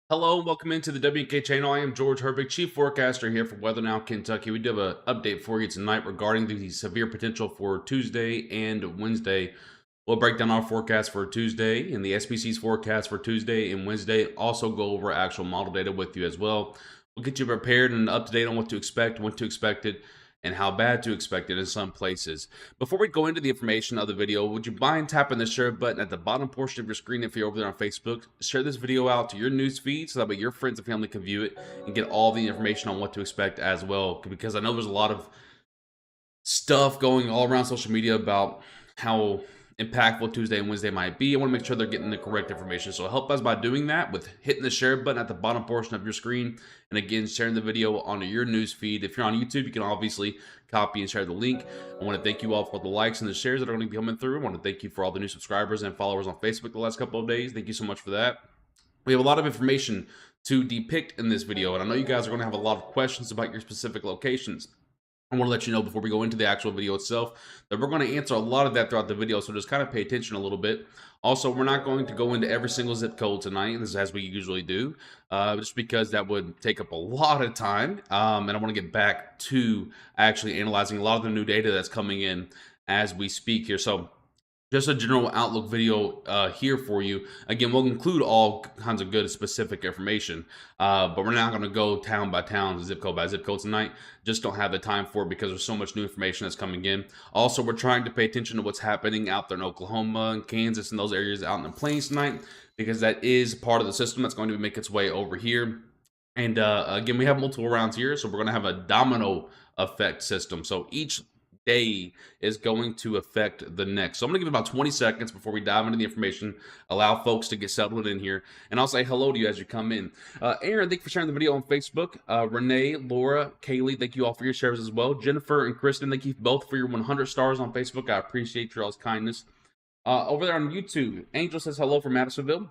Hello and welcome into the WK channel. I am George Herbig, Chief Forecaster here for Weather Now, Kentucky. We do have an update for you tonight regarding the severe potential for Tuesday and Wednesday. We'll break down our forecast for Tuesday and the SPC's forecast for Tuesday and Wednesday. Also go over actual model data with you as well. We'll get you prepared and up to date on what to expect, when to expect it, and how bad to expect it in some places. Before we go into the information of the video, would you mind tapping the share button at the bottom portion of your screen if you're over there on Facebook? Share this video out to your news feed so that way your friends and family can view it and get all the information on what to expect as well. Because I know there's a lot of stuff going all around social media about how impactful Tuesday and Wednesday might be. I want to make sure they're getting the correct information. So help us by doing that with hitting the share button at the bottom portion of your screen. And again, sharing the video onto your news feed. If you're on YouTube, you can obviously copy and share the link. I want to thank you all for the likes and the shares that are going to be coming through. I want to thank you for all the new subscribers and followers on Facebook the last couple of days. Thank you so much for that. We have a lot of information to depict in this video, and I know you guys are going to have a lot of questions about your specific locations. I want to let you know before we go into the actual video itself that we're going to answer a lot of that throughout the video, so just kind of pay attention a little bit. Also, we're not going to go into every single zip code tonight, this is as we usually do, just because that would take up a lot of time, and I want to get back to actually analyzing a lot of the new data that's coming in as we speak here. So just a general outlook video here for you. Again, we'll include all kinds of good specific information, but we're not going to go town by town, zip code by zip code tonight. Just don't have the time for it because there's so much new information that's coming in. Also, we're trying to pay attention to what's happening out there in Oklahoma and Kansas and those areas out in the plains tonight, because that is part of the system that's going to make its way over here. And again, we have multiple rounds here, so we're going to have a domino effect system. So each day is going to affect the next. So I'm going to give it about 20 seconds before we dive into the information, allow folks to get settled in here, and I'll say hello to you as you come in. Aaron, thank you for sharing the video on Facebook. Renee, Laura, Kaylee, thank you all for your shares as well. Jennifer and Kristen, thank you both for your 100 stars on Facebook. I appreciate your all's kindness. Over there on YouTube, Angel says hello from Madisonville.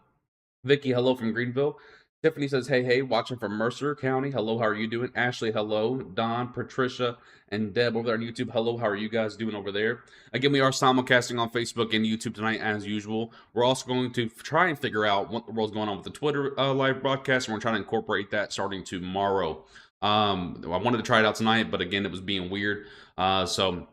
Vicky, hello from Greenville. Tiffany says, hey, watching from Mercer County. Hello, how are you doing? Ashley, hello. Don, Patricia, and Deb over there on YouTube. Hello, how are you guys doing over there? Again, we are simulcasting on Facebook and YouTube tonight as usual. We're also going to try and figure out what the world's going on with the Twitter live broadcast, and we're trying to incorporate that starting tomorrow. I wanted to try it out tonight, but again, it was being weird. So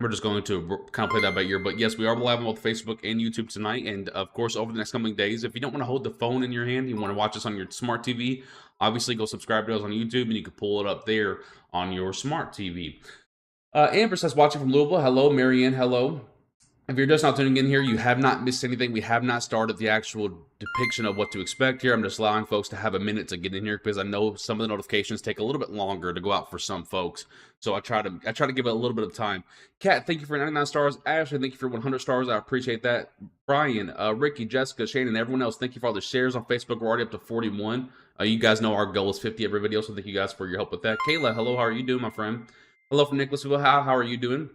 we're just going to kind of play that by ear. But yes, we are live on both Facebook and YouTube tonight. And of course, over the next coming days, if you don't want to hold the phone in your hand, you want to watch us on your smart TV, obviously go subscribe to us on YouTube and you can pull it up there on your smart TV. Amber says, watching from Louisville. Hello, Marianne. Hello. If you're just not tuning in here, you have not missed anything. We have not started the actual depiction of what to expect here. I'm just allowing folks to have a minute to get in here because I know some of the notifications take a little bit longer to go out for some folks. So I try to give it a little bit of time. Kat, thank you for 99 stars. Ashley, thank you for 100 stars. I appreciate that. Brian, Ricky, Jessica, Shane, and everyone else, thank you for all the shares on Facebook. We're already up to 41. You guys know our goal is 50 every video, so thank you guys for your help with that. Kayla, hello, how are you doing, my friend? Hello from Nicholasville. How are you doing?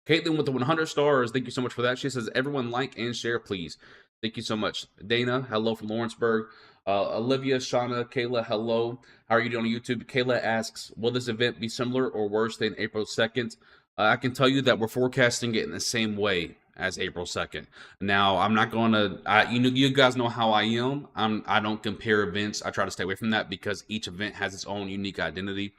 Caitlin with the 100 stars, thank you so much for that. She says, everyone like and share, please. Thank you so much. Dana, hello from Lawrenceburg. Olivia, Shauna, Kayla, hello. How are you doing on YouTube? Kayla asks, will this event be similar or worse than April 2nd? I can tell you that we're forecasting it in the same way as April 2nd. Now, I'm not going to, you guys know how I am. I don't compare events. I try to stay away from that because each event has its own unique identity.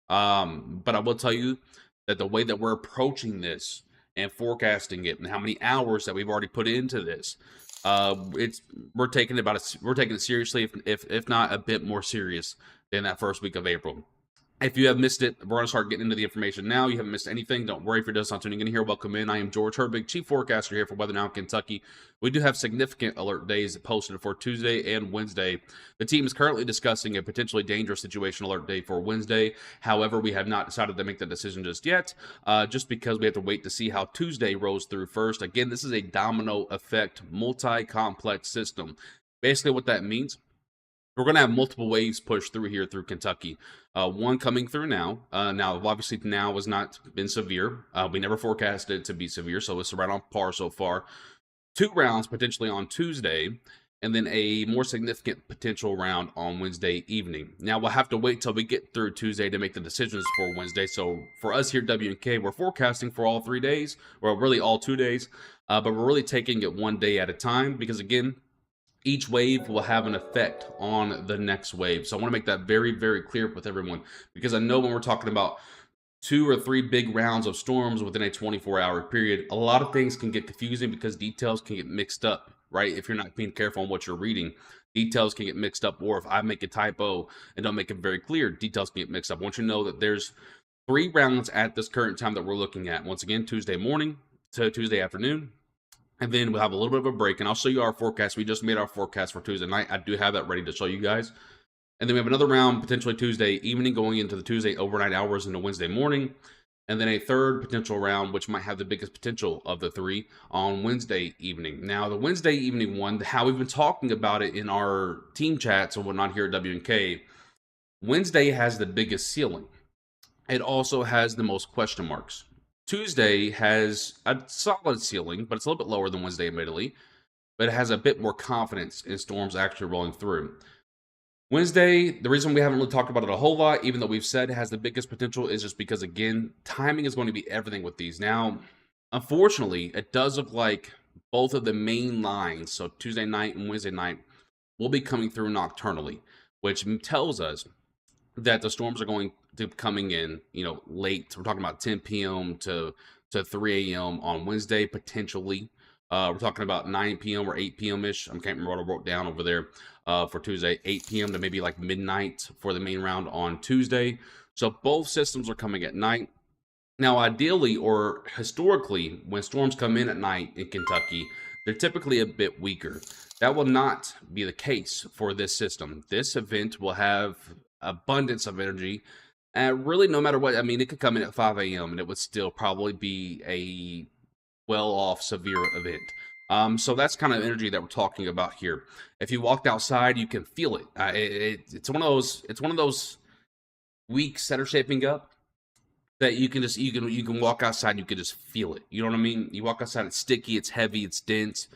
But I will tell you that the way that we're approaching this and forecasting it and how many hours that we've already put into this, we're taking it seriously, if not a bit more serious than that first week of April. If you have missed it, we're going to start getting into the information now. You haven't missed anything. Don't worry if you're just not tuning in here. Welcome in. I am George Herbig, Chief Forecaster here for Weather Now, Kentucky. We do have significant alert days posted for Tuesday and Wednesday. The team is currently discussing a potentially dangerous situation alert day for Wednesday. However, we have not decided to make that decision just yet, just because we have to wait to see how Tuesday rolls through first. Again, this is a domino effect, multi-complex system. Basically what that means, we're going to have multiple waves pushed through here through Kentucky. One coming through now. Now, obviously, now has not been severe. We never forecasted it to be severe, so it's right on par so far. 2 rounds potentially on Tuesday, and then a more significant potential round on Wednesday evening. Now, we'll have to wait till we get through Tuesday to make the decisions for Wednesday. So for us here at W&K, we're forecasting for all 3 days, or really all 2 days, but we're really taking it one day at a time because, again, each wave will have an effect on the next wave. So I want to make that very, very clear with everyone, because I know when we're talking about 2 or 3 big rounds of storms within a 24-hour period, a lot of things can get confusing because details can get mixed up, right? If you're not being careful on what you're reading, details can get mixed up. Or if I make a typo and don't make it very clear, details can get mixed up. I want you to know that there's 3 rounds at this current time that we're looking at. Once again, Tuesday morning to Tuesday afternoon. And then we'll have a little bit of a break, and I'll show you our forecast. We just made our forecast for Tuesday night. I do have that ready to show you guys. And then we have another round, potentially Tuesday evening, going into the Tuesday overnight hours into Wednesday morning. And then a third potential round, which might have the biggest potential of the 3, on Wednesday evening. Now, the Wednesday evening one, how we've been talking about it in our team chats and whatnot here at WNK, Wednesday has the biggest ceiling. It also has the most question marks. Tuesday has a solid ceiling, but it's a little bit lower than Wednesday, admittedly. But it has a bit more confidence in storms actually rolling through. Wednesday, the reason we haven't really talked about it a whole lot, even though we've said it has the biggest potential, is just because, again, timing is going to be everything with these. Now, unfortunately, it does look like both of the main lines, so Tuesday night and Wednesday night, will be coming through nocturnally, which tells us that the storms are going to be coming in, late. We're talking about 10 p.m. to 3 a.m. on Wednesday, potentially. We're talking about 9 p.m. or 8 p.m.-ish. I can't remember what I wrote down over there for Tuesday. 8 p.m. to maybe like midnight for the main round on Tuesday. So both systems are coming at night. Now, ideally or historically, when storms come in at night in Kentucky, they're typically a bit weaker. That will not be the case for this system. This event will have abundance of energy. And really, no matter what, I mean, it could come in at 5 a.m. and it would still probably be a well-off severe event. So that's kind of energy that we're talking about here. If you walked outside, you can feel it. It's one of those weeks that are shaping up that you can walk outside and you can just feel it. You know what I mean? You walk outside, it's sticky, it's heavy, it's dense.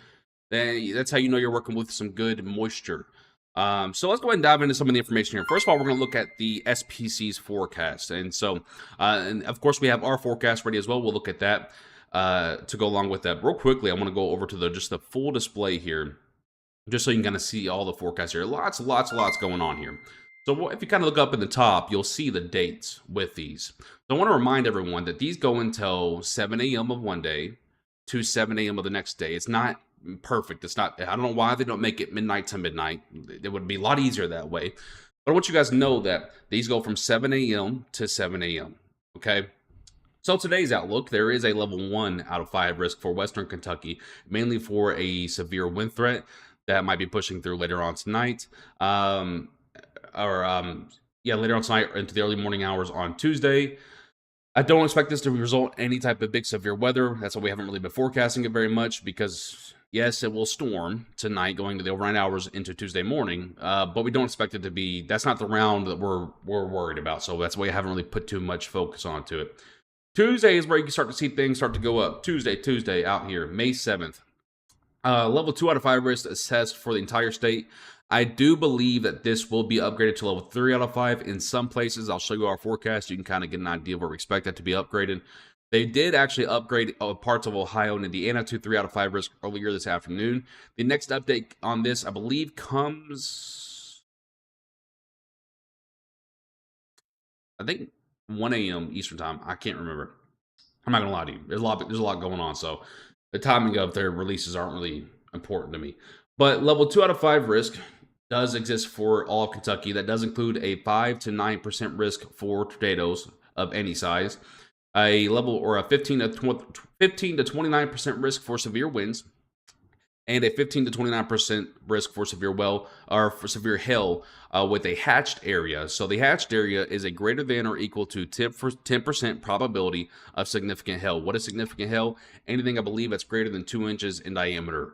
Then that's how you know you're working with some good moisture. So let's go ahead and dive into some of the information here. First of all, we're going to look at the SPC's forecast. And so, and of course, we have our forecast ready as well. We'll look at that to go along with that. Real quickly, I want to go over to just the full display here, just so you can kind of see all the forecasts here. Lots going on here. So if you kind of look up in the top, you'll see the dates with these. So I want to remind everyone that these go until 7 a.m. of one day to 7 a.m. of the next day. It's not perfect. It's not, I don't know why they don't make it midnight to midnight. It would be a lot easier that way. But I want you guys to know that these go from 7 a.m. to 7 a.m. Okay. So today's outlook, there is a level 1 out of 5 risk for Western Kentucky, mainly for a severe wind threat that might be pushing through later on tonight. Later on tonight into the early morning hours on Tuesday. I don't expect this to result in any type of big severe weather. That's why we haven't really been forecasting it very much, because yes, it will storm tonight going to the overnight hours into Tuesday morning, but we don't expect it to be, that's not the round that we're worried about. So that's why I haven't really put too much focus onto it. Tuesday is where you can start to see things start to go up. Tuesday out here, May 7th. Level 2 out of 5 risk assessed for the entire state. I do believe that this will be upgraded to level 3 out of 5 in some places. I'll show you our forecast. You can kind of get an idea of where we expect that to be upgraded. They did actually upgrade parts of Ohio and Indiana to 3 out of 5 risk earlier this afternoon. The next update on this, I believe, comes, I think, 1 a.m. Eastern time. I can't remember. I'm not gonna lie to you. There's a lot going on, so the timing of their releases aren't really important to me. But level 2 out of 5 risk does exist for all of Kentucky. That does include a 5 to 9% risk for tornadoes of any size, a level or a 15 to 29% risk for severe winds, and a 15 to 29% risk for severe hail with a hatched area. So the hatched area is a greater than or equal to 10% probability of significant hail. What is significant hail? Anything, I believe, that's greater than 2 inches in diameter,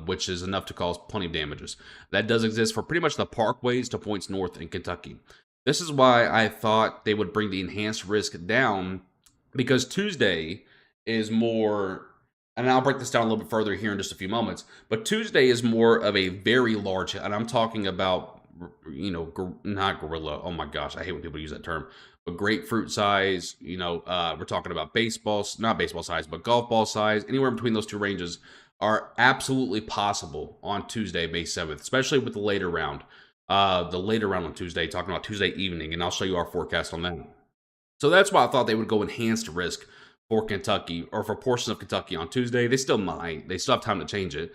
which is enough to cause plenty of damages. That does exist for pretty much the parkways to points north in Kentucky. This is why I thought they would bring the enhanced risk down, because Tuesday is more, and I'll break this down a little bit further here in just a few moments, but Tuesday is more of a very large, and I'm talking about, not gorilla, oh my gosh, I hate when people use that term, but grapefruit size, we're talking about not baseball size, but golf ball size, anywhere between those two ranges are absolutely possible on Tuesday, May 7th, especially with the later round. The later round on Tuesday, talking about Tuesday evening, and I'll show you our forecast on that. So that's why I thought they would go enhanced risk for Kentucky, or for portions of Kentucky on Tuesday. They still might. They still have time to change it.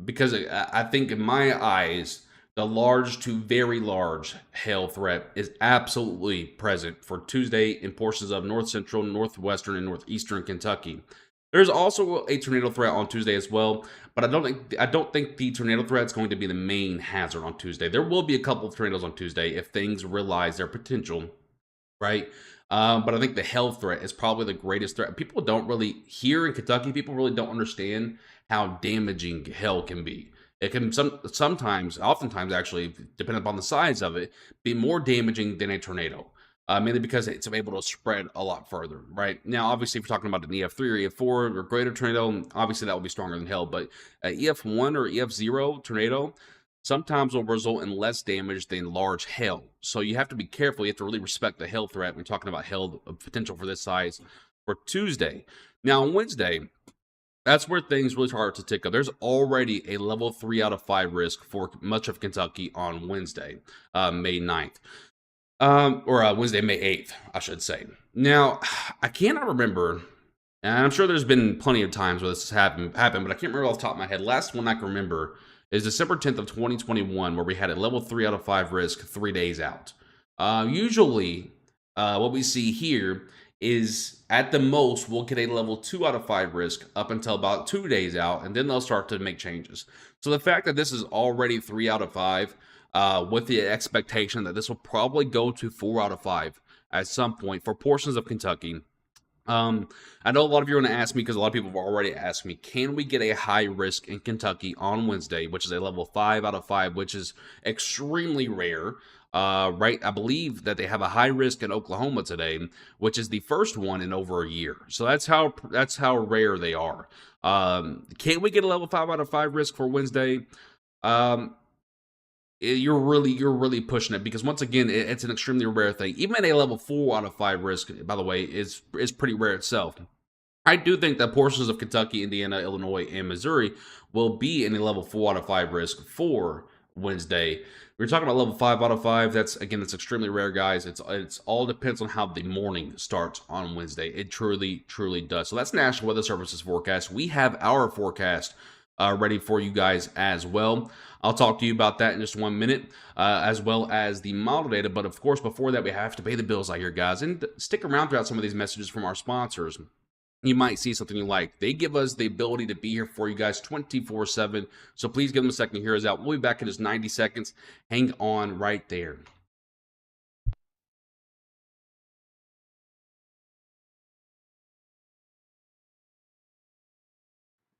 Because I think in my eyes, the large to very large hail threat is absolutely present for Tuesday in portions of north central, northwestern, and northeastern Kentucky. There's also a tornado threat on Tuesday as well, but I don't think the tornado threat is going to be the main hazard on Tuesday. There will be a couple of tornadoes on Tuesday if things realize their potential, right? But I think the hail threat is probably the greatest threat. People don't really, here in Kentucky, people really don't understand how damaging hail can be. It can oftentimes actually, depending upon the size of it, be more damaging than a tornado. Mainly because it's able to spread a lot further, right? Now, obviously, if you're talking about an EF3 or EF4 or greater tornado, obviously that will be stronger than hail. But EF1 or EF0 tornado sometimes will result in less damage than large hail. So you have to be careful. You have to really respect the hail threat when you're talking about hail potential for this size for Tuesday. Now, on Wednesday, that's where things really start to tick up. There's already a level 3 out of 5 risk for much of Kentucky on Wednesday, May 9th. Or Wednesday, May 8th, I should say. Now, I cannot remember, and I'm sure there's been plenty of times where this has happened, but I can't remember off the top of my head. Last one I can remember is December 10th of 2021, where we had a level 3 out of 5 risk 3 days out. Usually, what we see here is at the most, we'll get a level 2 out of 5 risk up until about 2 days out, and then they'll start to make changes. So the fact that this is already 3 out of 5, with the expectation that this will probably go to 4 out of 5 at some point for portions of Kentucky. I know a lot of you are going to ask me, because a lot of people have already asked me, can we get a high risk in Kentucky on Wednesday, which is a level 5 out of 5, which is extremely rare. Right, I believe that they have a high risk in Oklahoma today, which is the first one in over a year. So that's how rare they are. Can we get a level 5 out of 5 risk for Wednesday? You're really pushing it, because once again, it's an extremely rare thing. Even a level 4 out of 5 risk, by the way, is pretty rare itself. I do think that portions of Kentucky, Indiana, Illinois, and Missouri will be in a level 4 out of 5 risk for Wednesday. We're talking about level 5 out of 5. That's extremely rare, guys. It's all depends on how the morning starts on Wednesday. It truly does. So that's National Weather Service's forecast. We have our forecast ready for you guys as well. I'll talk to you about that in just 1 minute, as well as the model data. But of course, before that, we have to pay the bills out here, guys. And stick around throughout some of these messages from our sponsors. You might see something you like. They give us the ability to be here for you guys 24/7. So please give them a second to hear us out. We'll be back in just 90 seconds. Hang on right there.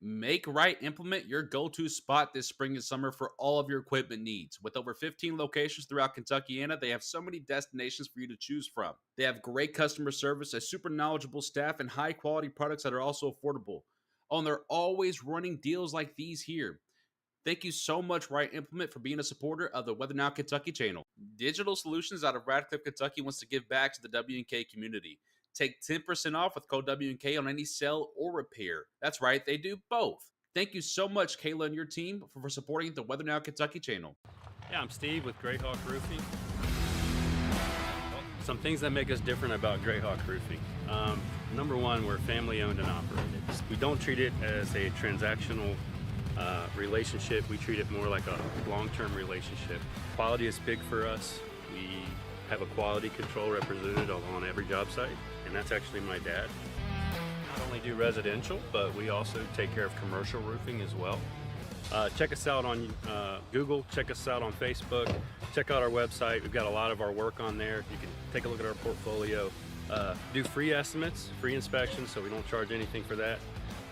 Make Right Implement your go-to spot this spring and summer for all of your equipment needs. With over 15 locations throughout Kentuckiana, they have so many destinations for you to choose from. They have great customer service, a super knowledgeable staff, and high-quality products that are also affordable. Oh, and they're always running deals like these here. Thank you so much, Right Implement, for being a supporter of the Weather Now Kentucky channel. Digital Solutions out of Radcliffe, Kentucky wants to give back to the W&K community. Take 10% off with code W&K on any sell or repair. That's right, they do both. Thank you so much, Kayla and your team, for supporting the Weather Now Kentucky channel. Yeah, I'm Steve with Greyhawk Roofing. Some things that make us different about Greyhawk Roofing. Number one, we're family owned and operated. We don't treat it as a transactional relationship. We treat it more like a long-term relationship. Quality is big for us. We have a quality control representative on every job site, and that's actually my dad. Not only do residential, but we also take care of commercial roofing as well. Check us out on Google, check us out on Facebook, check out our website. We've got a lot of our work on there. You can take a look at our portfolio. Do free estimates, free inspections, so we don't charge anything for that.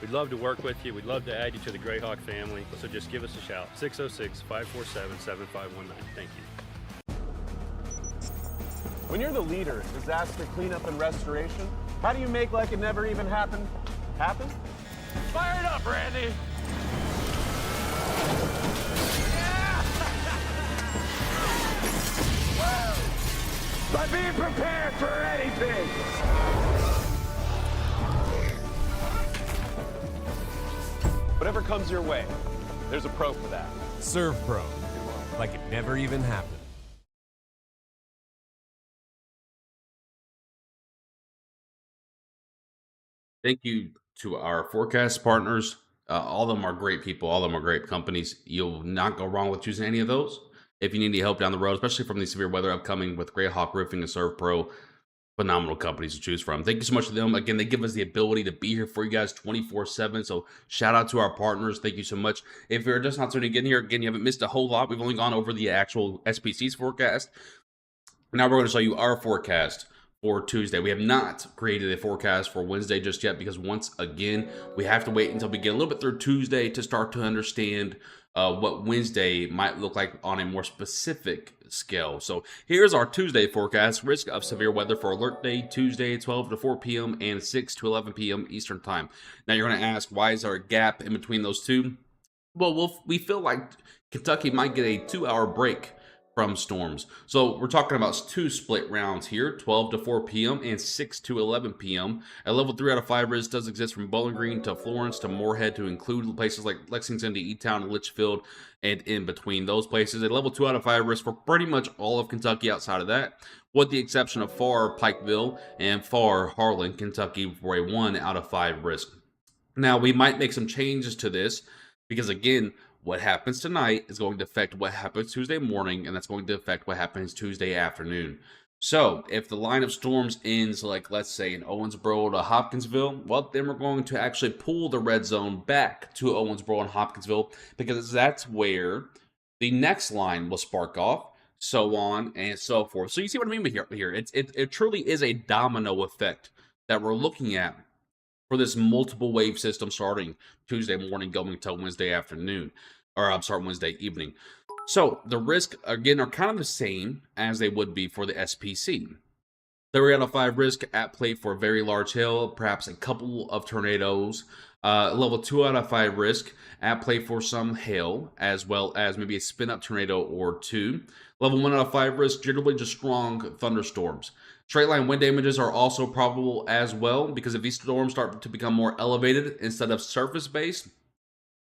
We'd love to work with you. We'd love to add you to the Greyhawk family. So just give us a shout, 606-547-7519. Thank you. When you're the leader in disaster cleanup and restoration, how do you make like it never even happened happen? Fire it up, Randy! By being prepared for anything! Whatever comes your way, there's a pro for that. Serve Pro, like it never even happened. Thank you to our forecast partners. All of them are great people. All of them are great companies. You'll not go wrong with choosing any of those. If you need any help down the road, especially from the severe weather upcoming with Greyhawk Roofing and Serve Pro, phenomenal companies to choose from. Thank you so much to them. Again, they give us the ability to be here for you guys 24/7. So shout out to our partners. Thank you so much. If you're just not tuning in here, again, you haven't missed a whole lot. We've only gone over the actual SPC's forecast. Now we're going to show you our forecast for Tuesday. We have not created a forecast for Wednesday just yet because once again, we have to wait until we get a little bit through Tuesday to start to understand what Wednesday might look like on a more specific scale. So here's our Tuesday forecast. Risk of severe weather for alert day Tuesday 12 to 4 p.m. and 6 to 11 p.m. Eastern time. Now you're going to ask, why is there a gap in between those two? Well, we feel like Kentucky might get a 2-hour break from storms. So we're talking about 2 split rounds here, 12 to 4 p.m. and 6 to 11 p.m. A level 3 out of 5 risk does exist from Bowling Green to Florence to Moorhead to include places like Lexington to E-Town and Litchfield and in between those places. A level 2 out of 5 risk for pretty much all of Kentucky outside of that, with the exception of far Pikeville and far Harlan, Kentucky for a 1 out of 5 risk. Now we might make some changes to this because again, what happens tonight is going to affect what happens Tuesday morning, and that's going to affect what happens Tuesday afternoon. So, if the line of storms ends, like, let's say, in Owensboro to Hopkinsville, well, then we're going to actually pull the red zone back to Owensboro and Hopkinsville, because that's where the next line will spark off, so on and so forth. So, you see what I mean here? It truly is a domino effect that we're looking at for this multiple wave system starting Tuesday morning going until Wednesday afternoon, or I'm sorry, Wednesday evening. So the risks, again, are kind of the same as they would be for the SPC. 3 out of 5 risk at play for a very large hail, perhaps a couple of tornadoes. Level 2 out of 5 risk at play for some hail, as well as maybe a spin-up tornado or 2. Level 1 out of 5 risk, generally just strong thunderstorms. Straight line wind damages are also probable as well, because if these storms start to become more elevated instead of surface-based,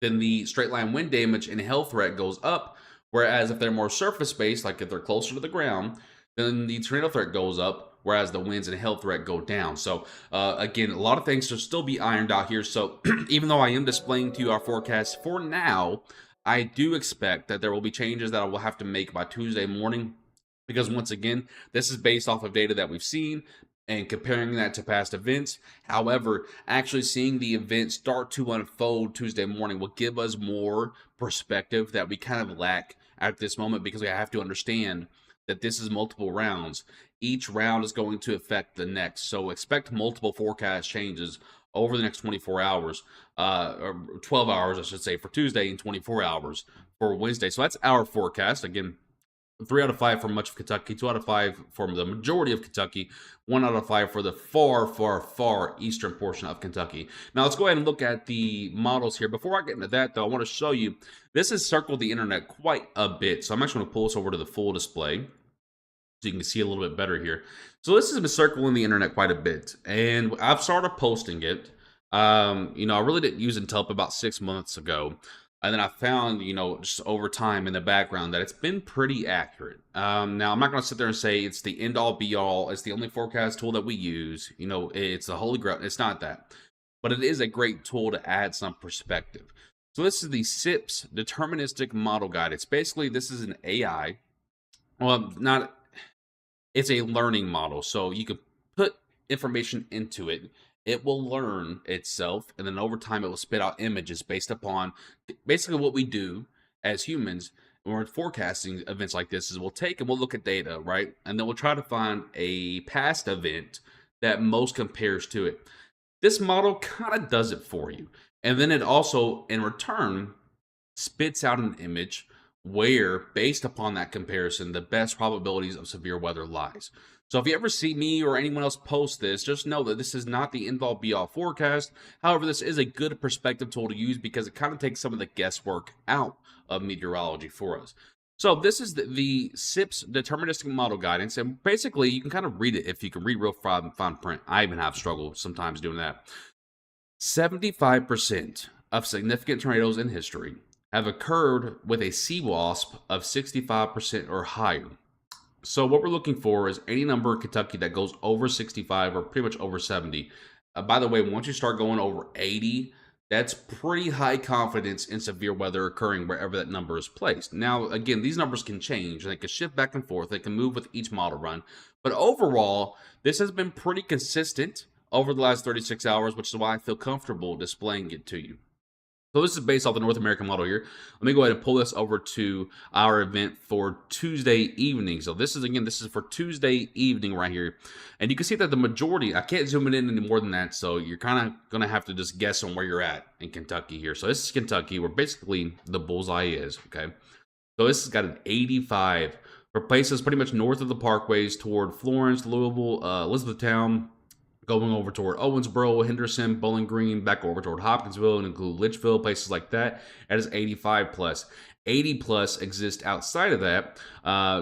then the straight line wind damage and hail threat goes up. Whereas if they're more surface-based, like if they're closer to the ground, then the tornado threat goes up, whereas the winds and hail threat go down. So again, a lot of things to still be ironed out here. So even though I am displaying to you our forecast for now, I do expect that there will be changes that I will have to make by Tuesday morning. Because once again, this is based off of data that we've seen and comparing that to past events. However, actually seeing the event start to unfold Tuesday morning will give us more perspective that we kind of lack at this moment, because we have to understand that this is multiple rounds. Each round is going to affect the next. So expect multiple forecast changes over the next 24 hours, or 12 hours, I should say, for Tuesday, and 24 hours for Wednesday. So that's our forecast. Again, 3 out of 5 for much of Kentucky, 2 out of 5 for the majority of Kentucky, 1 out of 5 for the far eastern portion of Kentucky. Now let's go ahead and look at the models here. Before I get into that, though, I want to show you, this has circled the internet quite a bit. So I'm actually going to pull this over to the full display so you can see a little bit better here. So this has been circling the internet quite a bit, and I've started posting it. I really didn't use it until about 6 months ago. And then I found, just over time in the background that it's been pretty accurate. Now, I'm not going to sit there and say it's the end-all, be-all. It's the only forecast tool that we use. It's the holy grail. It's not that. But it is a great tool to add some perspective. So this is the SIPS Deterministic Model Guide. It's basically, this is an AI. Well, it's a learning model. So you can put information into it. It will learn itself, and then over time it will spit out images based upon basically what we do as humans when we're forecasting events like this. Is we'll take and we'll look at data, right? And then we'll try to find a past event that most compares to it. This model kind of does it for you. And then it also, in return, spits out an image where, based upon that comparison, the best probabilities of severe weather lies. So if you ever see me or anyone else post this, just know that this is not the end-all be-all forecast. However, this is a good perspective tool to use because it kind of takes some of the guesswork out of meteorology for us. So this is the SIPS Deterministic Model Guidance, and basically you can kind of read it if you can read real fine print. I even have struggled sometimes doing that. 75% of significant tornadoes in history have occurred with a CWASP of 65% or higher. So what we're looking for is any number in Kentucky that goes over 65 or pretty much over 70. By the way, once you start going over 80, that's pretty high confidence in severe weather occurring wherever that number is placed. Now, again, these numbers can change. They can shift back and forth. They can move with each model run. But overall, this has been pretty consistent over the last 36 hours, which is why I feel comfortable displaying it to you. So this is based off the North American model here. Let me go ahead and pull this over to our event for Tuesday evening. So this is for Tuesday evening right here. And you can see that the majority, I can't zoom it in any more than that. So you're kind of going to have to just guess on where you're at in Kentucky here. So this is Kentucky, where basically the bullseye is, okay? So this has got an 85 for places pretty much north of the parkways toward Florence, Louisville, Elizabethtown, going over toward Owensboro, Henderson, Bowling Green, back over toward Hopkinsville, and include Litchfield, places like that. That is 85 plus. 80 plus exists outside of that,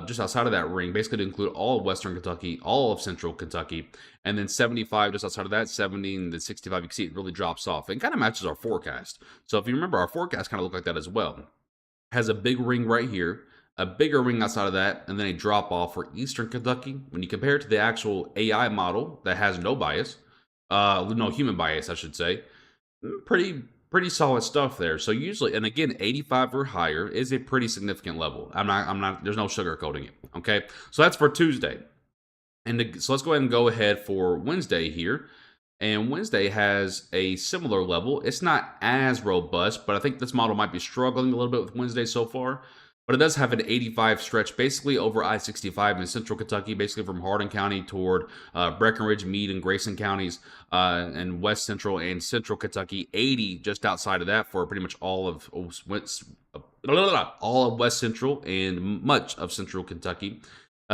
just outside of that ring, basically to include all of Western Kentucky, all of Central Kentucky, and then 75 just outside of that, 70, and then 65, you can see it really drops off. It kind of matches our forecast. So if you remember, our forecast kind of looked like that as well. Has a big ring right here, a bigger ring outside of that, and then a drop off for Eastern Kentucky. When you compare it to the actual AI model that has no bias, no human bias, I should say, pretty solid stuff there. So usually, and again, 85 or higher is a pretty significant level. I'm not. There's no sugarcoating it. Okay, so that's for Tuesday, and so let's go ahead for Wednesday here. And Wednesday has a similar level. It's not as robust, but I think this model might be struggling a little bit with Wednesday so far. But it does have an 85 stretch basically over I-65 in Central Kentucky, basically from Hardin County toward Breckenridge, Meade, and Grayson counties, and West Central and Central Kentucky. 80 just outside of that for pretty much all of West Central and much of Central Kentucky.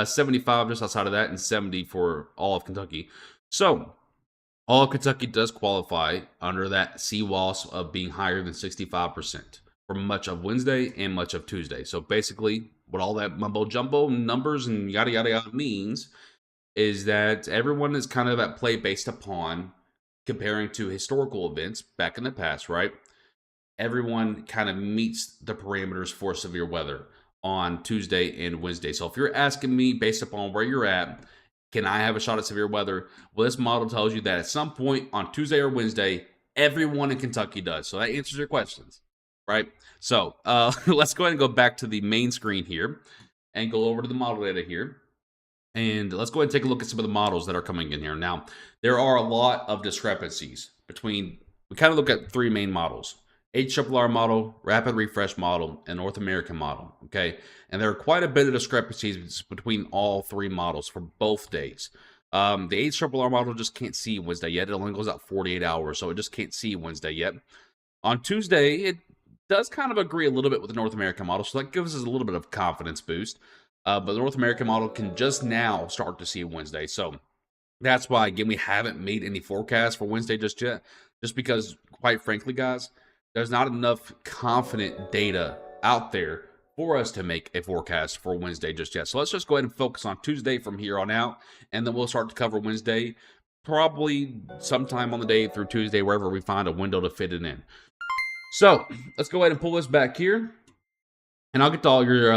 75 just outside of that, and 70 for all of Kentucky. So all of Kentucky does qualify under that CWASP of being higher than 65%. For much of Wednesday and much of Tuesday. So basically, what all that mumbo jumbo numbers and yada yada yada means is that everyone is kind of at play based upon comparing to historical events back in the past, right? Everyone kind of meets the parameters for severe weather on Tuesday and Wednesday. So if you're asking me based upon where you're at, can I have a shot at severe weather? Well, this model tells you that at some point on Tuesday or Wednesday, everyone in Kentucky does. So that answers your questions. Right, so let's go ahead and go back to the main screen here and go over to the model data here. And let's go ahead and take a look at some of the models that are coming in here. Now, there are a lot of discrepancies between, we kind of look at three main models: HRRR model, Rapid Refresh model, and North American model, okay? And there are quite a bit of discrepancies between all three models for both days. The HRRR model just can't see Wednesday yet. It only goes out 48 hours, so it just can't see Wednesday yet. On Tuesday, it does kind of agree a little bit with the North American model, so that gives us a little bit of confidence boost. But the North American model can just now start to see Wednesday. So that's why, again, we haven't made any forecast for Wednesday just yet. Just because, quite frankly, guys, there's not enough confident data out there for us to make a forecast for Wednesday just yet. So let's just go ahead and focus on Tuesday from here on out, and then we'll start to cover Wednesday probably sometime on the day through Tuesday, wherever we find a window to fit it in. So let's go ahead and pull this back here, and I'll get to all your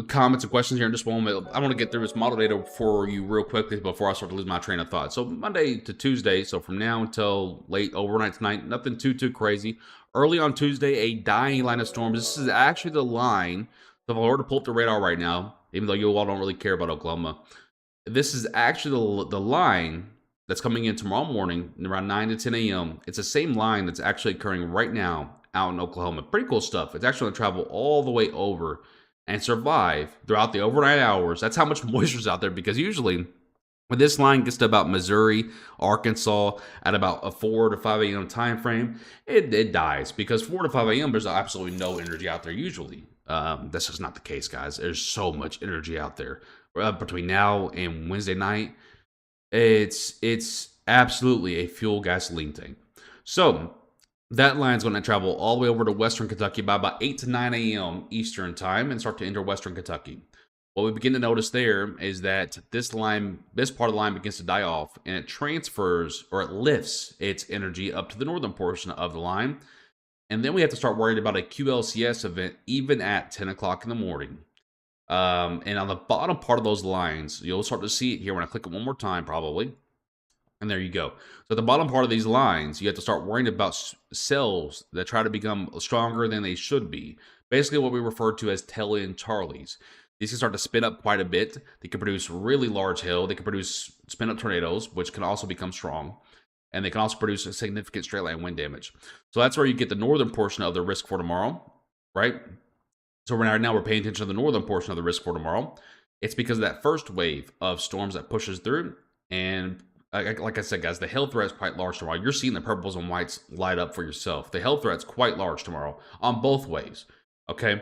comments and questions here in just a moment. I want to get through this model data for you real quickly before I start to lose my train of thought. So Monday to Tuesday, so from now until late overnight tonight, nothing too crazy. Early on Tuesday, a dying line of storms. This is actually the line. So if I were to pull up the radar right now, even though you all don't really care about Oklahoma, this is actually the line that's coming in tomorrow morning around 9 to 10 a.m. It's the same line that's actually occurring right now out in Oklahoma. Pretty cool stuff. It's actually going to travel all the way over and survive throughout the overnight hours. That's how much moisture is out there, because usually when this line gets to about Missouri, Arkansas at about a 4 to 5 a.m. time frame, it dies, because 4 to 5 a.m. there's absolutely no energy out there usually. That's just not the case, guys. There's so much energy out there between now and Wednesday night. It's absolutely a fuel gasoline tank. So that line's going to travel all the way over to Western Kentucky by about 8 to 9 a.m. Eastern time and start to enter Western Kentucky. What we begin to notice there is that this part of the line begins to die off, and it transfers, or it lifts its energy up to the northern portion of the line. And then we have to start worrying about a QLCS event even at 10 o'clock in the morning. And on the bottom part of those lines, you'll start to see it here when I click it one more time, probably. And there you go. So at the bottom part of these lines, you have to start worrying about cells that try to become stronger than they should be. Basically what we refer to as tail-end Charlies. These can start to spin up quite a bit. They can produce really large hail. They can produce spin-up tornadoes, which can also become strong. And they can also produce a significant straight line wind damage. So that's where you get the northern portion of the risk for tomorrow, right? So right now we're paying attention to the northern portion of the risk for tomorrow. It's because of that first wave of storms that pushes through. And like I said, guys, the hail threat is quite large tomorrow. You're seeing the purples and whites light up for yourself. The hail threat's quite large tomorrow on both waves, okay?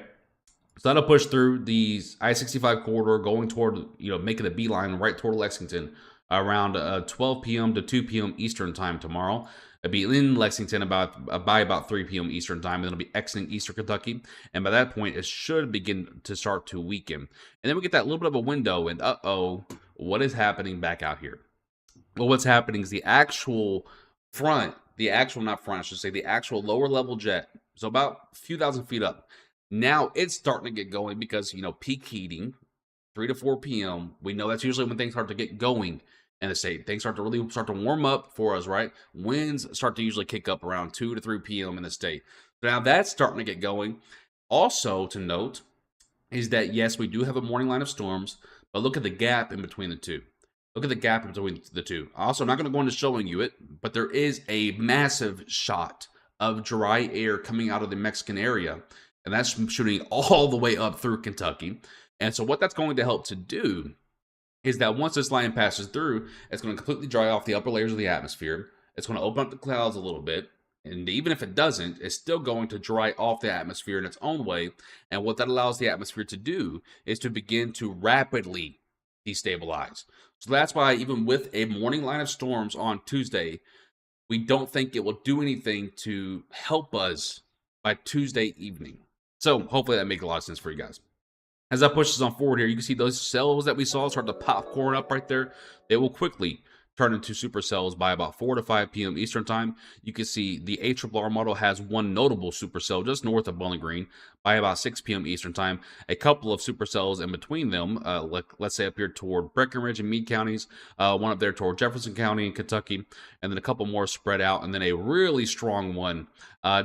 So that'll push through the I-65 corridor going toward, making a beeline right toward Lexington around 12 p.m. to 2 p.m. Eastern time tomorrow. It'll be in Lexington by about 3 p.m. Eastern time, and then it'll be exiting Eastern Kentucky. And by that point, it should begin to start to weaken. And then we get that little bit of a window, and what is happening back out here? Well, what's happening is the actual the actual lower level jet, so about a few thousand feet up. Now it's starting to get going because, peak heating, 3 to 4 p.m. We know that's usually when things start to get going in the state. Things start to warm up for us, right? Winds start to usually kick up around 2 to 3 p.m. in the state. So now that's starting to get going. Also to note is that, yes, we do have a morning line of storms, but look at the gap in between the two. Look at the gap between the two. Also, I'm not going to go into showing you it, but there is a massive shot of dry air coming out of the Mexican area, and that's shooting all the way up through Kentucky. And so what that's going to help to do is that once this line passes through, it's going to completely dry off the upper layers of the atmosphere. It's going to open up the clouds a little bit. And even if it doesn't, it's still going to dry off the atmosphere in its own way. And what that allows the atmosphere to do is to begin to rapidly destabilize. So that's why even with a morning line of storms on Tuesday, we don't think it will do anything to help us by Tuesday evening. So hopefully that makes a lot of sense for you guys. As that pushes on forward here, you can see those cells that we saw start to popcorn up right there. They will quickly turn into supercells by about 4 to 5 p.m. Eastern time. You can see the HRR model has one notable supercell just north of Bowling Green by about 6 p.m. Eastern time. A couple of supercells in between them, let's say up here toward Breckenridge and Meade counties, one up there toward Jefferson County in Kentucky, and then a couple more spread out, and then a really strong one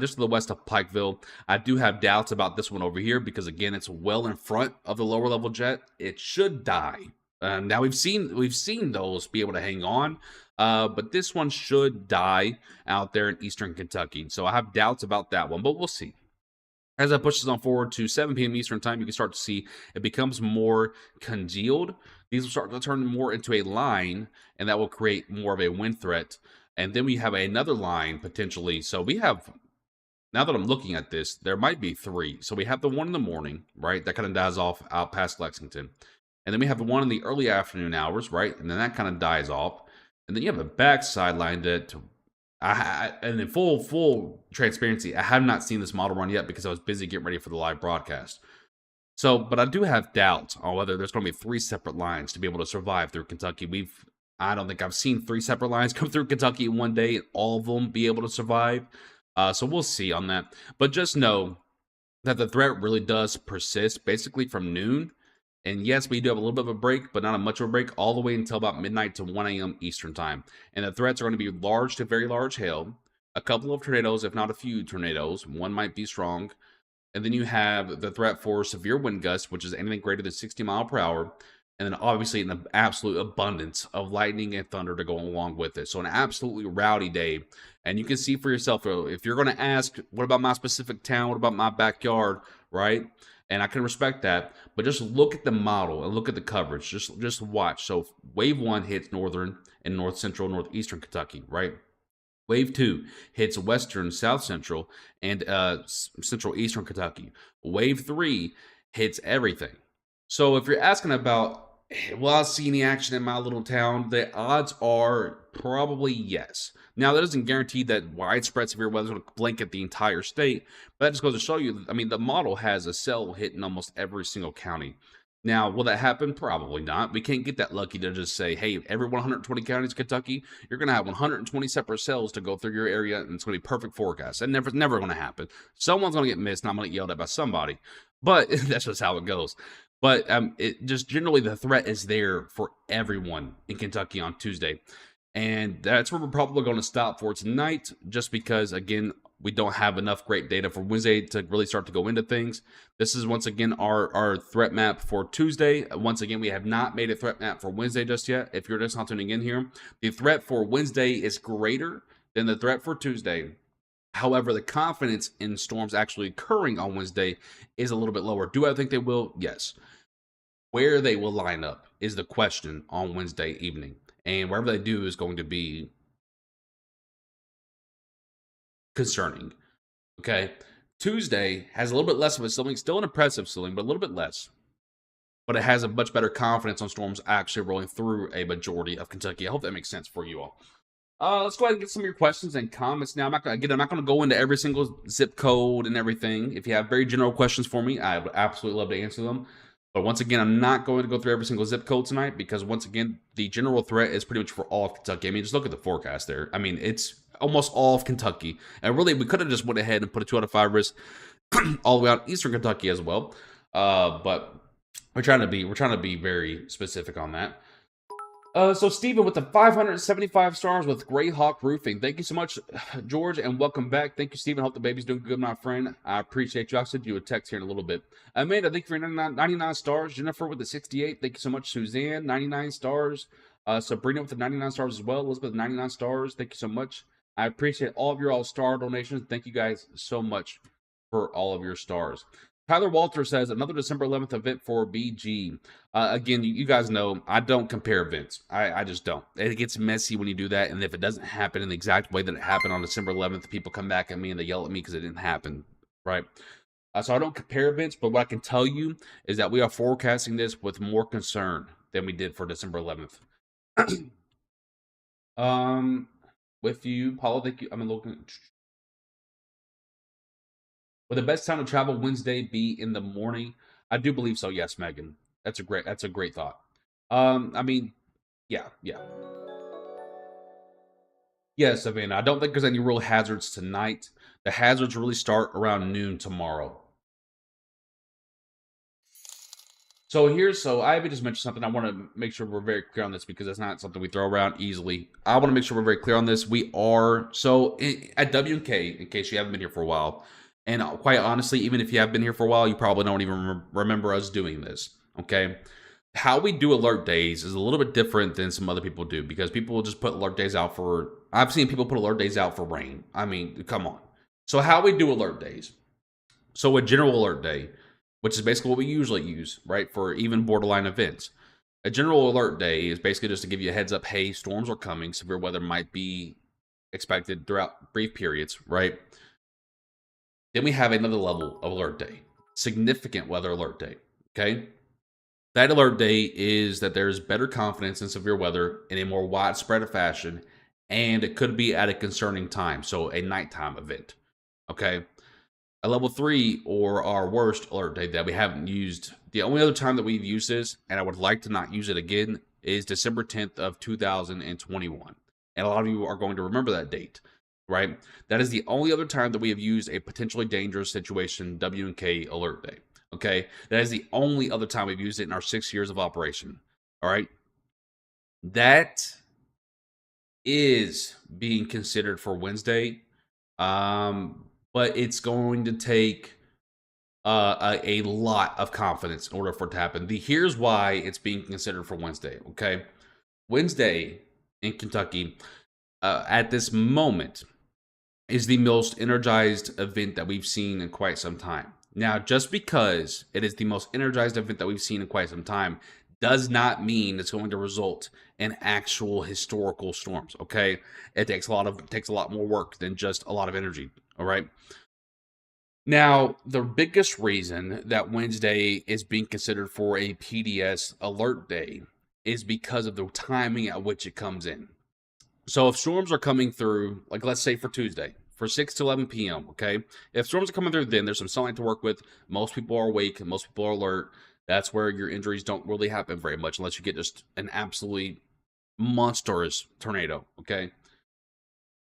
just to the west of Pikeville. I do have doubts about this one over here because, again, it's well in front of the lower level jet. It should die. Now we've seen those be able to hang on, but this one should die out there in Eastern Kentucky. So I have doubts about that one, but we'll see. As that pushes on forward to 7 p.m. Eastern time, you can start to see it becomes more congealed. These will start to turn more into a line, and that will create more of a wind threat. And then we have another line potentially. So we have, now that I'm looking at this, there might be 3. So we have the one in the morning, right? That kind of dies off out past Lexington. And then we have the one in the early afternoon hours, right? And then that kind of dies off. And then you have a backside line that, and in full transparency, I have not seen this model run yet because I was busy getting ready for the live broadcast. So, but I do have doubts on whether there's going to be 3 separate lines to be able to survive through Kentucky. I don't think I've seen 3 separate lines come through Kentucky in one day and all of them be able to survive. So we'll see on that. But just know that the threat really does persist basically from noon. And yes, we do have a little bit of a break, but not a much of a break, all the way until about midnight to 1 a.m. Eastern time. And the threats are going to be large to very large hail, a couple of tornadoes, if not a few tornadoes. One might be strong. And then you have the threat for severe wind gusts, which is anything greater than 60 miles per hour. And then obviously an absolute abundance of lightning and thunder to go along with it. So an absolutely rowdy day. And you can see for yourself, if you're going to ask, what about my specific town? What about my backyard? Right? And I can respect that, but just look at the model and look at the coverage. Just watch. So wave 1 hits northern and north central, northeastern Kentucky, right? Wave 2 hits western, south central, and central eastern Kentucky. Wave 3 hits everything. So if you're asking about, will I see any action in my little town? The odds are probably yes. Now, that doesn't guarantee that widespread severe weather is going to blanket the entire state, but that just goes to show you, I mean, the model has a cell hitting almost every single county. Now, will that happen? Probably not. We can't get that lucky to just say, hey, every 120 counties, Kentucky, you're going to have 120 separate cells to go through your area, and it's going to be perfect forecast. That never going to happen. Someone's going to get missed, and I'm going to get yelled at by somebody. But that's just how it goes. But it just generally the threat is there for everyone in Kentucky on Tuesday. And that's where we're probably going to stop for tonight, just because, again, we don't have enough great data for Wednesday to really start to go into things. This is once again our threat map for Tuesday. Once again, we have not made a threat map for Wednesday just yet. If you're just not tuning in here, the threat for Wednesday is greater than the threat for Tuesday. However, the confidence in storms actually occurring on Wednesday is a little bit lower. Do I think they will? Yes. Where they will line up is the question on Wednesday evening. And wherever they do is going to be concerning. Okay. Tuesday has a little bit less of a ceiling, still an impressive ceiling, but a little bit less. But it has a much better confidence on storms actually rolling through a majority of Kentucky. I hope that makes sense for you all. Let's go ahead and get some of your questions and comments now. I'm not going to go into every single zip code and everything. If you have very general questions for me, I would absolutely love to answer them. But once again, I'm not going to go through every single zip code tonight because, once again, the general threat is pretty much for all of Kentucky. I mean, just look at the forecast there. I mean, it's almost all of Kentucky. And really, we could have just went ahead and put a 2 out of 5 risk all the way out eastern Kentucky as well. But we're trying to be very specific on that. So Steven with the 575 stars with Greyhawk Roofing. Thank you so much, George, and welcome back. Thank you, Steven. Hope the baby's doing good, my friend. I appreciate you. I'll send you a text here in a little bit. Amanda, thank you for 99 stars. Jennifer with the 68. Thank you so much. Suzanne, 99 stars. Sabrina with the 99 stars as well. Elizabeth, 99 stars. Thank you so much. I appreciate all of your all-star donations. Thank you guys so much for all of your stars. Tyler Walter says, another December 11th event for BG. Again, you guys know I don't compare events. I just don't. It gets messy when you do that, and if it doesn't happen in the exact way that it happened on December 11th, people come back at me and they yell at me because it didn't happen, right? So I don't compare events, but what I can tell you is that we are forecasting this with more concern than we did for December 11th. With you, Paulo, thank you. I'm looking. Would the best time to travel Wednesday be in the morning? I do believe so. Yes, Megan. That's a great thought. I mean, yeah. Yes, Savannah. I don't think there's any real hazards tonight. The hazards really start around noon tomorrow. So I just mentioned something. I want to make sure we're very clear on this because it's not something we throw around easily. I want to make sure we're very clear on this. We are at W&K, in case you haven't been here for a while. And quite honestly, even if you have been here for a while, you probably don't even remember us doing this, okay? How we do alert days is a little bit different than some other people do because people will just put alert days out for... I've seen people put alert days out for rain. I mean, come on. So how we do alert days. So a general alert day, which is basically what we usually use, right, for even borderline events. A general alert day is basically just to give you a heads up, hey, storms are coming, severe weather might be expected throughout brief periods, right? Then we have another level of alert day, significant weather alert day, okay? That alert day is that there's better confidence in severe weather in a more widespread fashion, and it could be at a concerning time, so a nighttime event, okay? A level 3, or our worst alert day that we haven't used, the only other time that we've used this, and I would like to not use it again, is December 10th of 2021. And a lot of you are going to remember that date. Right? That is the only other time that we have used a potentially dangerous situation W&K alert day. Okay? That is the only other time we've used it in our 6 years of operation. All right? That is being considered for Wednesday. But it's going to take a lot of confidence in order for it to happen. Here's why it's being considered for Wednesday. Okay? Wednesday in Kentucky, at this moment, is the most energized event that we've seen in quite some time. Now, just because it is the most energized event that we've seen in quite some time does not mean it's going to result in actual historical storms, okay? It takes a lot more work than just a lot of energy, all right? Now, the biggest reason that Wednesday is being considered for a PDS alert day is because of the timing at which it comes in. So if storms are coming through, like let's say for Tuesday, for 6 to 11 p.m., okay? If storms are coming through then, there's some sunlight to work with. Most people are awake. Most people are alert. That's where your injuries don't really happen very much unless you get just an absolutely monstrous tornado, okay?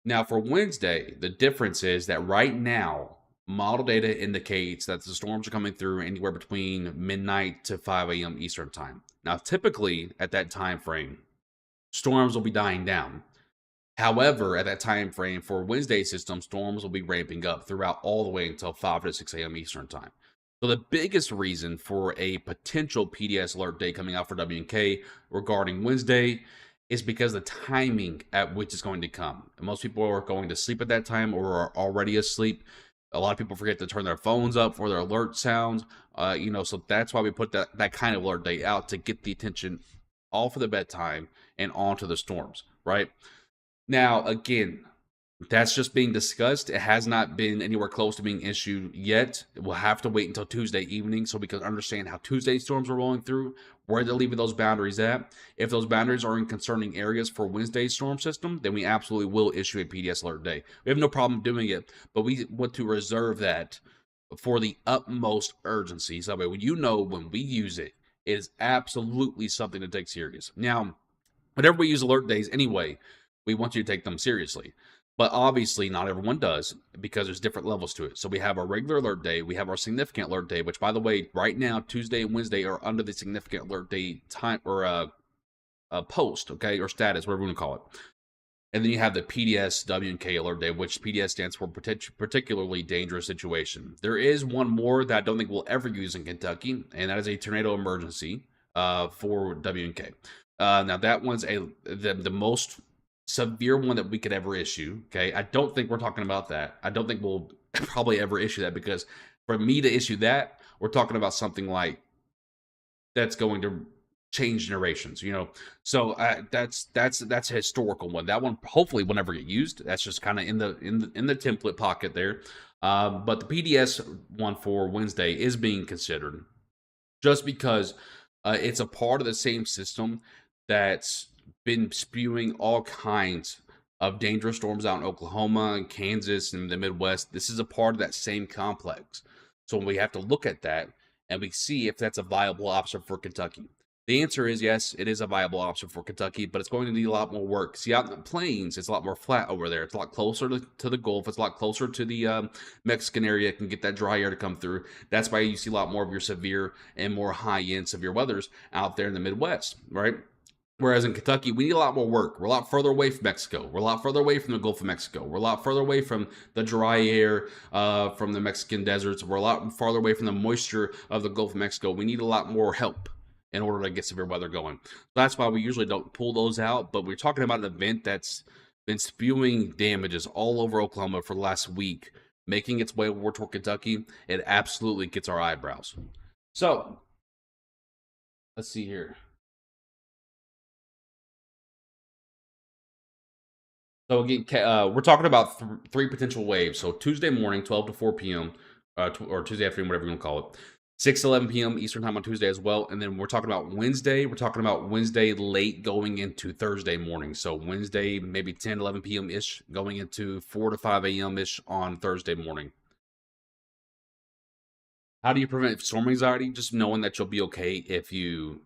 Now, for Wednesday, the difference is that right now, model data indicates that the storms are coming through anywhere between midnight to 5 a.m. Eastern time. Now, typically at that time frame, storms will be dying down. However, at that time frame for Wednesday system, storms will be ramping up throughout all the way until 5 to 6 a.m. Eastern time. So the biggest reason for a potential PDS alert day coming out for WNK regarding Wednesday is because the timing at which it's going to come. And most people are going to sleep at that time or are already asleep. A lot of people forget to turn their phones up for their alert sounds. So that's why we put that kind of alert day out, to get the attention off of the bedtime and onto the storms, right? Now, again, that's just being discussed. It has not been anywhere close to being issued yet. We'll have to wait until Tuesday evening so we can understand how Tuesday storms are rolling through, where they're leaving those boundaries at. If those boundaries are in concerning areas for Wednesday's storm system, then we absolutely will issue a PDS alert day. We have no problem doing it, but we want to reserve that for the utmost urgency. So that way, when we use it, it is absolutely something to take serious. Now, whenever we use alert days anyway, we want you to take them seriously. But obviously, not everyone does, because there's different levels to it. So we have our regular alert day, we have our significant alert day, which, by the way, right now, Tuesday and Wednesday are under the significant alert day time, or post, okay, or status, whatever we want to call it. And then you have the PDS WNK alert day, which PDS stands for particularly dangerous situation. There is one more that I don't think we'll ever use in Kentucky, and that is a tornado emergency for WNK. Now that one's the most severe one that we could ever issue. Okay, I don't think we're talking about that. I don't think we'll probably ever issue that, because for me to issue that, we're talking about something like that's going to change generations. So that's a historical one. That one hopefully will never get used. That's just kind of in the template pocket there. But the PDS one for Wednesday is being considered, just because it's a part of the same system that's been spewing all kinds of dangerous storms out in Oklahoma and Kansas and the Midwest. This is a part of that same complex. So we have to look at that and we see if that's a viable option for Kentucky. The answer is yes, it is a viable option for Kentucky, but it's going to need a lot more work. See, out in the plains, it's a lot more flat over there. It's a lot closer to the Gulf. It's a lot closer to the Mexican area. It can get that dry air to come through. That's why you see a lot more of your severe and more high-end severe weathers out there in the Midwest, right? Whereas in Kentucky, we need a lot more work. We're a lot further away from Mexico. We're a lot further away from the Gulf of Mexico. We're a lot further away from the dry air from the Mexican deserts. We're a lot farther away from the moisture of the Gulf of Mexico. We need a lot more help in order to get severe weather going. That's why we usually don't pull those out. But we're talking about an event that's been spewing damages all over Oklahoma for the last week, making its way over toward Kentucky. It absolutely gets our eyebrows. So, let's see here. So again, we're talking about three potential waves. So Tuesday morning, 12 to 4 p.m., or Tuesday afternoon, whatever you want to call it. 6 to 11 p.m. Eastern time on Tuesday as well. And then we're talking about Wednesday. We're talking about Wednesday late going into Thursday morning. So Wednesday, maybe 10, 11 p.m.-ish, going into 4 to 5 a.m.-ish on Thursday morning. How do you prevent storm anxiety? Just knowing that you'll be okay if you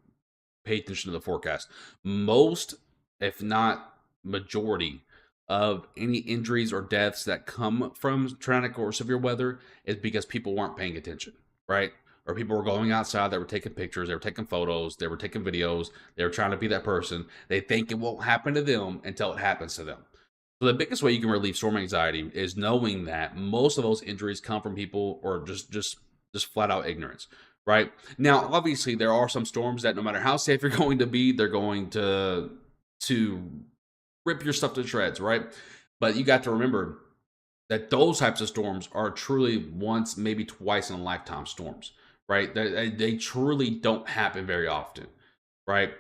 pay attention to the forecast. Most, if not majority, of any injuries or deaths that come from tornadic or severe weather is because people weren't paying attention, right? Or people were going outside, they were taking pictures, they were taking photos, they were taking videos, they were trying to be that person. They think it won't happen to them until it happens to them. So the biggest way you can relieve storm anxiety is knowing that most of those injuries come from people or just flat out ignorance, right? Now, obviously, there are some storms that no matter how safe you're going to be, they're going to rip your stuff to shreds, right? But you got to remember that those types of storms are truly once, maybe twice in a lifetime storms, right? They truly don't happen very often, right?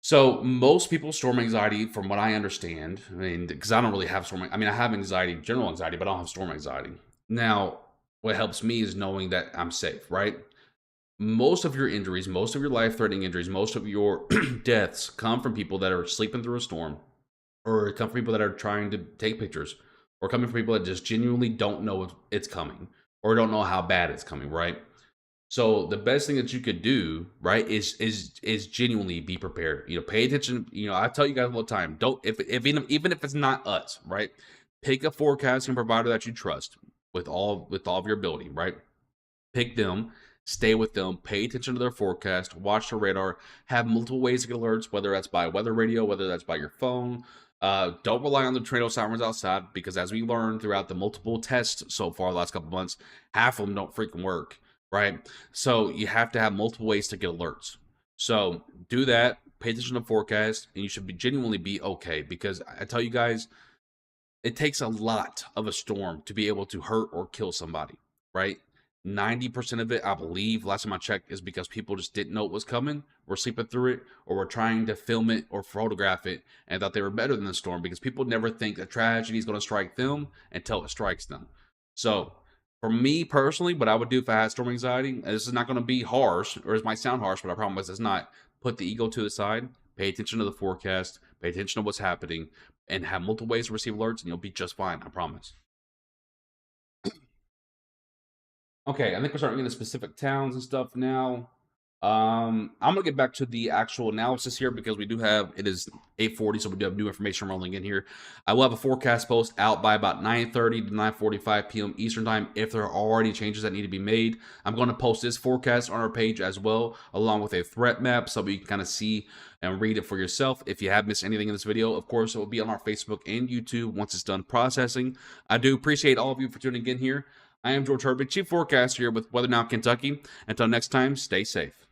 So most people's storm anxiety, from what I understand, because I don't really have I have anxiety, general anxiety, but I don't have storm anxiety. Now, what helps me is knowing that I'm safe, right? Most of your injuries, most of your life-threatening injuries, most of your deaths come from people that are sleeping through a storm, or come from people that are trying to take pictures, or coming from people that just genuinely don't know it's coming, or don't know how bad it's coming, right? So the best thing that you could do, right, is genuinely be prepared. You know, pay attention. You know, I tell you guys all the time, don't if even if it's not us, right? Pick a forecasting provider that you trust with all of your ability, right? Pick them, stay with them, pay attention to their forecast, watch their radar, have multiple ways to get alerts, whether that's by weather radio, whether that's by your phone. Don't rely on the tornado sirens outside because, as we learned throughout the multiple tests so far the last couple months, half of them don't freaking work, right? So you have to have multiple ways to get alerts. So do that. Pay attention to the forecast, and you should be genuinely be okay. Because I tell you guys, it takes a lot of a storm to be able to hurt or kill somebody, right? 90% of it, I believe, last time I checked, is because people just didn't know it was coming, were sleeping through it, or were trying to film it or photograph it and thought they were better than the storm because people never think that tragedy is going to strike them until it strikes them. So, for me personally, what I would do if I had storm anxiety, and this is not going to be harsh, or it might sound harsh, but I promise it's not. Put the ego to the side, pay attention to the forecast, pay attention to what's happening, and have multiple ways to receive alerts, and you'll be just fine. I promise. Okay, I think we're starting to get into specific towns and stuff now. I'm gonna get back to the actual analysis here because we do have it is 8:40, so we do have new information rolling in here. I will have a forecast post out by about 9:30 to 9:45 p.m. Eastern time if there are already changes that need to be made. I'm going to post this forecast on our page as well, along with a threat map, so you can kind of see and read it for yourself. If you have missed anything in this video, of course, it will be on our Facebook and YouTube once it's done processing. I do appreciate all of you for tuning in here. I am George Herbig, Chief Forecaster here with Weather Now Kentucky. Until next time, stay safe.